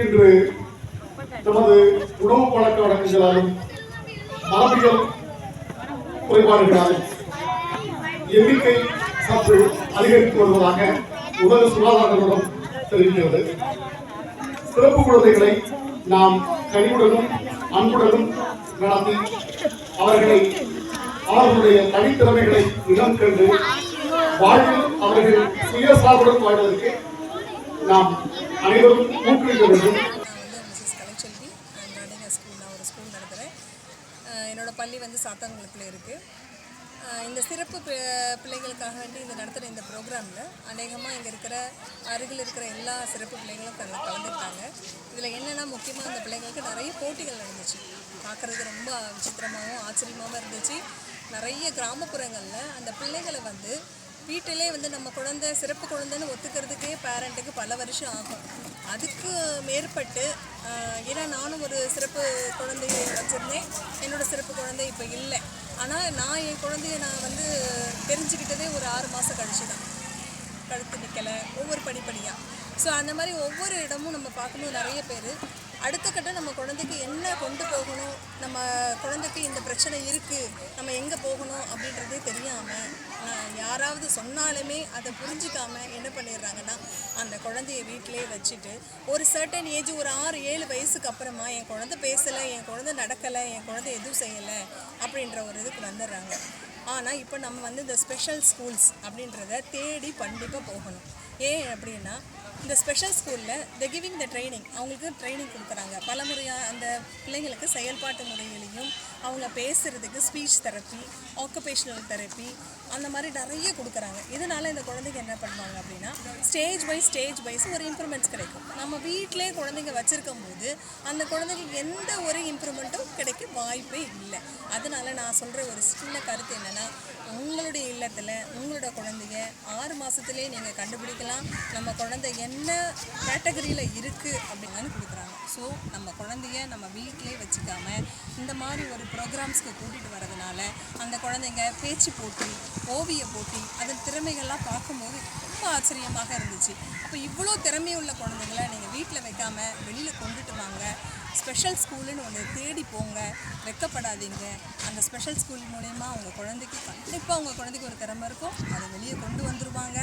இன்று நமது உணவு பழக்க வழக்கங்களாலும் மரபியல் குறைபாடுகளாலும் எண்ணிக்கை சற்று அதிகரித்து வருவதாக உலக சுகாதார நிறுவனம் தெரிவிக்கிறது. சிறப்பு குழந்தைகளை நாம் கனிவுடனும் அன்புடனும் நடத்தி அவர்களுடைய தனித்திறமைகளை இனம் கண்டு வாழ்வில் அவர்கள் சுயசார்புடன் வாழ்வதற்கு நாம் அனைவரும் ஊக்குவிக்க வேண்டும். என்னோட பள்ளி சாத்தான்குளத்தில் இருக்குது. இந்த சிறப்பு பிள்ளைகளுக்காக வேண்டி நடத்துகிற இந்த ப்ரோக்ராமில் அநேகமாக இங்கே அருகில் இருக்கிற எல்லா சிறப்பு பிள்ளைகளும் கலந்துக்கிட்டாங்க. இதில் என்னென்னா முக்கியமாக அந்த பிள்ளைங்களுக்கு நிறைய போட்டிகள் நடந்துச்சு. பார்க்குறதுக்கு ரொம்ப விசித்திரமாகவும் ஆச்சரியமாகவும் இருந்துச்சு. நிறைய கிராமப்புறங்களில் அந்த பிள்ளைகளை வீட்டிலே நம்ம குழந்தை சிறப்பு குழந்தைன்னு ஒத்துக்கிறதுக்கே பேரண்ட்டுக்கு பல வருஷம் ஆகும். அதுக்கு மேற்பட்டு ஏன்னா நானும் ஒரு சிறப்பு குழந்தையை வச்சுருந்தேன். என்னோடய சிறப்பு குழந்தை இப்போ இல்லை. ஆனால் நான் என் குழந்தைய தெரிஞ்சுக்கிட்டதே ஒரு 6 மாதம் கழிச்சு தான். கழுத்து நிற்கலை, ஒவ்வொரு படிப்படியாக. ஸோ அந்த மாதிரி ஒவ்வொரு இடமும் நம்ம பார்க்கும்போது நிறைய பேர் அடுத்த கட்டம் நம்ம குழந்தைக்கு என்ன கொண்டு போகணும், நம்ம குழந்தைக்கு இந்த பிரச்சனை இருக்குது, நம்ம எங்கே போகணும் அப்படின்றதே தெரியாமல் யாராவது சொன்னாலுமே அதை புரிஞ்சிக்காமல் என்ன பண்ணிடுறாங்கன்னா அந்த குழந்தைய வீட்டிலே வச்சுட்டு ஒரு சர்டன் ஏஜ் ஒரு 6-7 வயசுக்கு அப்புறமா என் குழந்தை பேசலை, என் குழந்தை நடக்கலை, என் குழந்தை எதுவும் செய்யலை அப்படின்ற ஒரு இதுக்கு வந்துடுறாங்க. ஆனால் இப்போ நம்ம இந்த ஸ்பெஷல் ஸ்கூல்ஸ் அப்படின்றத தேடி கண்டிப்பாக போகணும். ஏன் அப்படின்னா இந்த ஸ்பெஷல் ஸ்கூலில் த கிவிங் த ட்ரைனிங், அவங்களுக்கு ட்ரைனிங் கொடுக்குறாங்க. பல முறையாக அந்த பிள்ளைங்களுக்கு செயல்பாட்டு முறைகளையும் அவங்க பேசுகிறதுக்கு ஸ்பீச் தெரப்பி, ஆக்குபேஷனல் தெரப்பி அந்த மாதிரி நிறைய கொடுக்குறாங்க. இதனால் இந்த குழந்தைங்க என்ன பண்ணுவாங்க அப்படின்னா ஸ்டேஜ் வைஸ் ஒரு இம்ப்ரூவ்மெண்ட்ஸ் கிடைக்கும். நம்ம வீட்டிலே குழந்தைங்க வச்சுருக்கும் போது அந்த குழந்தைங்களுக்கு எந்த ஒரு இம்ப்ரூவ்மெண்ட்டும் கிடைக்க வாய்ப்பே இல்லை. அதனால் நான் சொல்கிற ஒரு சின்ன கருத்து என்னென்னா, உங்களுடைய இல்லத்தில் உங்களோட குழந்தைய 6 மாதத்துலேயே நீங்கள் கண்டுபிடிக்கலாம் நம்ம குழந்தை என்ன கேட்டகரியில் இருக்குது அப்படின்னு கொடுக்குறாங்க. ஸோ நம்ம குழந்தைய நம்ம வீட்டிலே வச்சுக்காமல் இந்த மாதிரி ஒரு ப்ரோக்ராம்ஸ்க்கு கூட்டிகிட்டு வரதுனால அந்த குழந்தைங்க பேச்சு போட்டி, ஓவிய போட்டி, அதன் திறமைகள்லாம் பார்க்கும்போது ரொம்ப ஆச்சரியமாக இருந்துச்சு. அப்போ இவ்வளோ திறமையுள்ள குழந்தைங்கள நீங்கள் வீட்டில் வைக்காமல் வெளியில் கொண்டுட்டு வாங்க. ஸ்பெஷல் ஸ்கூலுன்னு ஒன்று தேடி போங்க, வெக்கப்படாதீங்க. அந்த ஸ்பெஷல் ஸ்கூல் மூலமா அவங்க குழந்தைக்கு கண்டிப்பாக அவங்க குழந்தைக்கு ஒரு திறமை இருக்கும், அதை வெளியே கொண்டு வந்துடுவாங்க.